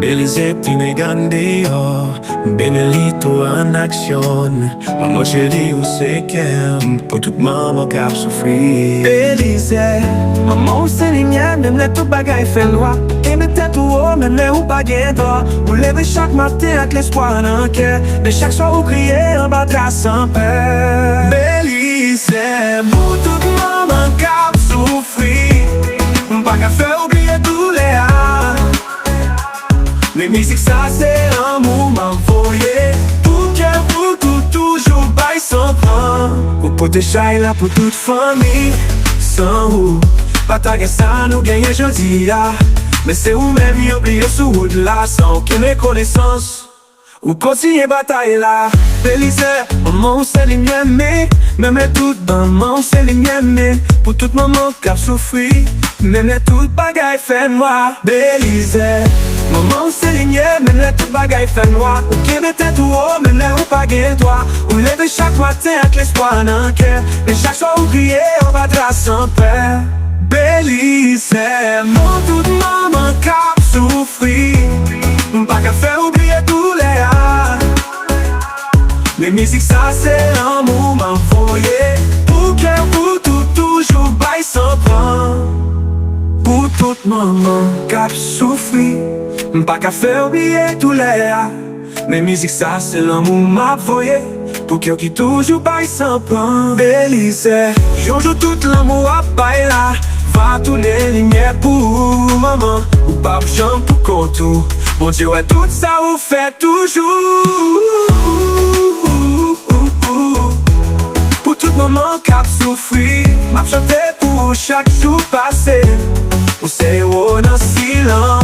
Belizè, tineg, andeyò, benelito en aksyon. Maman chéri ou se kem, pou tout maman kap soufri. Belizè, maman ou se li mien, même le tout bagay fè lwa. E me tèt ou ou, même le ou pa gen do. Ou leve chak matin ak l'espoir nan kè, mais chaque soir ou kriye an ba dra san pè. Belizè, pou tout maman kap soufri. Pa ka fè oubliye tou le a. Mais Mizik sa se amou m'envoye. Pou kè pou tout toujou bay san pran. Ou pou te chay la pou tout fami. San ou, pa ta gen sa nou genye jodi ya. Mais se ou mèm yo bliyo sou woud la. San ouken rekonesans, ou kontinye batay la. Belizè, maman ou se li mèmè. Mèmè tout maman ou se li mèmè. Pou tout maman kap soufri. Mèmè tout bagay fè noa. Belizè, maman ou se li mèmè. Mèmè tout bagay fè noa. Ou kebe tèt ou ou, mèmè ou pa gen doa. Ou leve chak matin ak l'espoir nan kè. Mais chak soir ou kriye an ba dra san pè. Belizè, mon tout maman kap soufri. Pa ka fè oubliye tou le a. Mais Mizik sa se amou m'envoye. Pou kè pou tout toujou bay san pran. Pou tout maman kap soufri. Pa ka fè oubliye tou le a. Mais Mizik sa se l'amou m'envoye. Pou kè ki toujou bay san pran. Belizè, jonjou tout l'amou ap bay la. Va tourne linye pou maman. Ou pa ou chan pou kontou. Bon Dieu est tout ça ou fait toujours. Pour tout moment kap soufri. M'a chante pour chaque jour passé. Ou se yo nan silence.